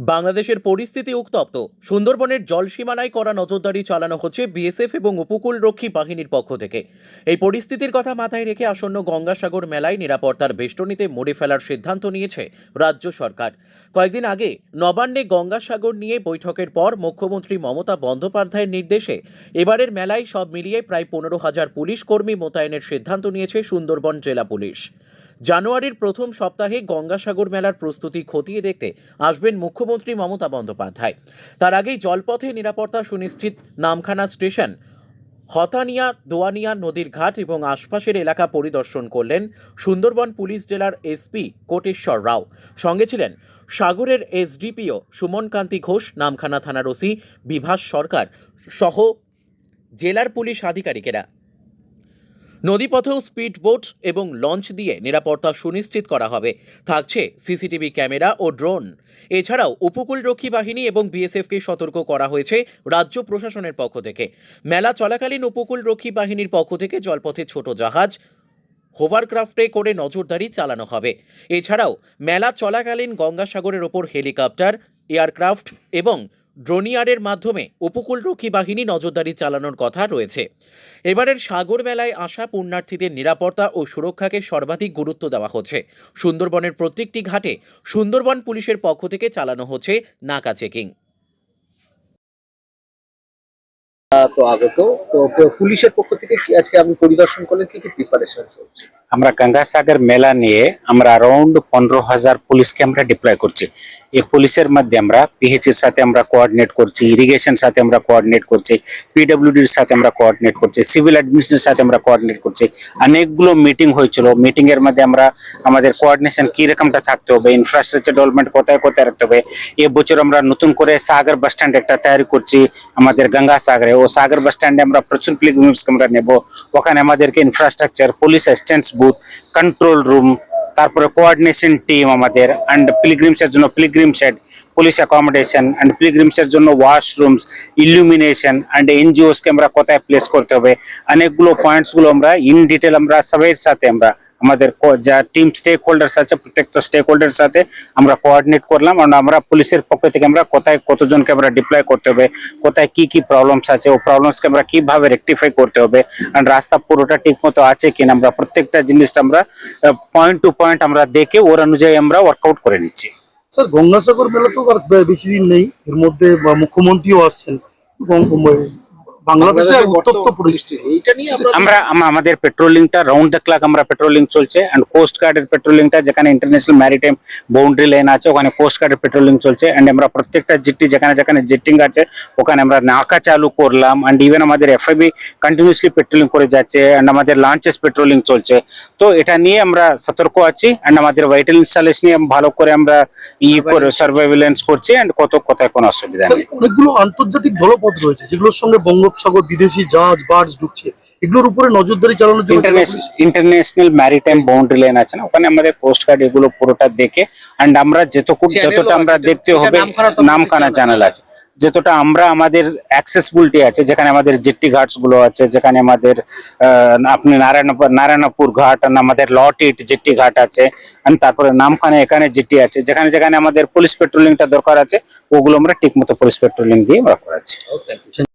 বাংলাদেশের পরিস্থিতি উত্তপ্ত। সুন্দরবনের জলসীমানায় করা নজরদারি চালানো হচ্ছে বিএসএফ এবং উপকূলরক্ষী বাহিনীর পক্ষ থেকে। এই পরিস্থিতির কথা মাথায় রেখে আসন্ন গঙ্গাসাগর মেলায় নিরাপত্তার বেষ্টনীতে মুড়ে ফেলার সিদ্ধান্ত নিয়েছে রাজ্য সরকার। কয়েকদিন আগে নবান্নে গঙ্গাসাগর নিয়ে বৈঠকের পর মুখ্যমন্ত্রী মমতা বন্দ্যোপাধ্যায়ের নির্দেশে এবারের মেলায় সব মিলিয়ে প্রায় 15,000 পুলিশ কর্মী মোতায়েনের সিদ্ধান্ত নিয়েছে সুন্দরবন জেলা পুলিশ। জানুয়ারির প্রথম সপ্তাহে গঙ্গাসাগর মেলার প্রস্তুতি খতিয়ে দেখতে আসবেন মুখ্যমন্ত্রী মমতা বন্দ্যোপাধ্যায়। তার আগেই জলপথে নিরাপত্তা সুনিশ্চিত নামখানা স্টেশন, হতানিয়া দোয়ানিয়া নদীর ঘাট এবং আশপাশের এলাকা পরিদর্শন করলেন সুন্দরবন পুলিশ জেলার এসপি কোটেশ্বর রাও। সঙ্গে ছিলেন সাগরের এসডিপিও সুমন কান্তি ঘোষ, নামখানা থানার ওসি বিভাস সরকার সহ জেলার পুলিশ আধিকারিকেরা। নদীপথেও স্পিড বোট এবং লঞ্চ দিয়ে নিরাপত্তা সুনিশ্চিত করা হবে। থাকছে সিসিটিভি ক্যামেরা ও ড্রোন। এছাড়াও উপকূলরক্ষী বাহিনী এবং বিএসএফকে সতর্ক করা হয়েছে রাজ্য প্রশাসনের পক্ষ থেকে। মেলা চলাকালীন উপকূলরক্ষী বাহিনীর পক্ষ থেকে জলপথে ছোট জাহাজ, হোভারক্রাফটে করে নজরদারি চালানো হবে। এছাড়াও মেলা চলাকালীন গঙ্গাসাগরের ওপর হেলিকপ্টার, এয়ারক্রাফট এবং ড্রোনিয়ারের মাধ্যমে উপকূলরক্ষী বাহিনী নজরদারি চালানোর কথা রয়েছে। এবারের সাগর মেলায় আসা পুণ্যার্থীদের নিরাপত্তা ও সুরক্ষাকে সর্বাধিক গুরুত্ব দেওয়া হচ্ছে। সুন্দরবনের প্রত্যেকটি ঘাটে সুন্দরবন পুলিশের পক্ষ থেকে চালানো হচ্ছে নাকা চেকিং। তো আগে তো পুলিশের পক্ষ থেকে কি আজকে আপনি পরিদর্শন করলেন, কি কি প্রিপারেশন চলছে? আমরা গঙ্গাসাগর মেলা নিয়ে আমরা अराउंड 15,000 পুলিশকে আমরা ডিপ্লয় করছি। এই পুলিশের মধ্যে আমরা পিএইচের সাথে আমরা কোঅর্ডিনেট করছি, ইরিগেশন সাথে আমরা কোঅর্ডিনেট করছি, পিডব্লিউডির সাথে আমরা কোঅর্ডিনেট করছি, সিভিল অ্যাডমিনিস্ট্রেশনের সাথে আমরা কোঅর্ডিনেট করছি। অনেকগুলো মিটিং হয়েছিল। মিটিং এর মধ্যে আমরা আমাদের কোঅর্ডিনেশন কি রকমটা থাকতে হবে, ইনফ্রাস্ট্রাকচার ডেভেলপমেন্ট কোথায় কোথায় রাখতে হবে। এবছর আমরা নতুন করে সাগর বাস স্ট্যান্ড একটা তৈরি করছি আমাদের গঙ্গাসাগরে। ও সাগর বাস স্ট্যান্ডে আমরা প্রচুর পিলগ্রিমস আমরা নেব। ওখানে আমাদেরকে infrastructure, police assistance booth, control room, তারপরে কোঅর্ডিনেশন টিম আমাদের, অ্যান্ড পিলগ্রিমসের জন্য pilgrim shed, police accommodation, and পিলগ্রিমসের জন্য ওয়াশরুমস, ইলুমিনেশন অ্যান্ড এনজিওস কে আমরা কোথায় প্লেস করতে হবে। অনেকগুলো পয়েন্টস গুলো আমরা ইন ডিটেল আমরা সবাই সাথে আমরা আমাদের যা টিম স্টেক হোল্ডার্স আছে প্রত্যেকটা স্টেক হোল্ডার সাথে আমরা কোঅর্ডিনেট করলাম। আর আমরা পুলিশের পক্ষ থেকে আমরা কোথায় কতজনকে আমরা ডিপ্লয় করতে হবে, কোথায় কি কি প্রবলেমস আছে, ও প্রবলেমসকে আমরা কিভাবে রেকটিফাই করতে হবে, আর রাস্তা পুরোটা ঠিক মতো আছে কিনা আমরা প্রত্যেকটা জিনিসটা আমরা পয়েন্ট টু পয়েন্ট আমরা দেখে ওর অনুযায়ী আমরা ওয়ার্কআউট করে নিচ্ছি। স্যার, গঙ্গাসাগর মেলা তো আর বেশি দিন নেই, এর মধ্যে মুখ্যমন্ত্রীও আসছেন। বাংলাদেশে উত্তপ্ত পরিস্থিতি, এইটা নিয়ে আমরা আমাদের পেট্রোলিংটা রাউন্ড দ্য ক্লক আমরা পেট্রোলিং চলছে। এন্ড কোস্ট গার্ডের পেট্রোলিংটা, যেখানে ইন্টারন্যাশনাল ম্যারিটাইম বাউন্ডারি লাইন আছে ওখানে কোস্ট গার্ডের পেট্রোলিং চলছে। এন্ড আমরা প্রত্যেকটা জেটি যেখানে যেখানে জেটিং আছে ওখানে আমরা নাকা চালু করলাম। এন্ড ইভেন আমাদের এফআইবি কন্টিনিউসলি পেট্রোলিং করে যাচ্ছে। এন্ড আমাদের লঞ্চেস পেট্রোলিং চলছে। তো এটা নিয়ে আমরা সতর্ক আছি। এন্ড আমাদের ভাইটাল ইনস্টলেশন নিয়ে ভালো করে আমরা সার্ভাইলেন্স করছি। এন্ড কোথায় কোনো অসুবিধা নেই। অনেকগুলো আন্তর্জাতিক জলপথ রয়েছে যেগুলোর সঙ্গে বঙ্গোপসাগর, বিদেশি জাহাজ, বার্জ ঢুকছে, এগুলোর উপরে নজরদারি চালানোর জন্য ইন্টারন্যাশনাল ম্যারিটাইম বাউন্ডারি লাইন আছে না, ওখানে আমাদের কোস্ট গার্ড এগুলো পুরোটা দেখে। এন্ড আমরা যতটা আমরা দেখতে হবে, নামখানা চ্যানেল আছে, যতটা আমরা আমাদের অ্যাক্সেসিবিলিটি আছে, যেখানে আমাদের জেটি ঘাটস গুলো আছে, যেখানে আমাদের আপনি নারায়ণপুর ঘাট, আমাদের লটিট জেটি ঘাট আছে, তারপরে নামখানা এখানে জেটি আছে, যেখানে যেখানে আমাদের পুলিশ পেট্রোলিংটা দরকার আছে ওগুলো আমরা ঠিক মতো পুলিশ পেট্রোলিং দিয়ে আমরা করাচ্ছি।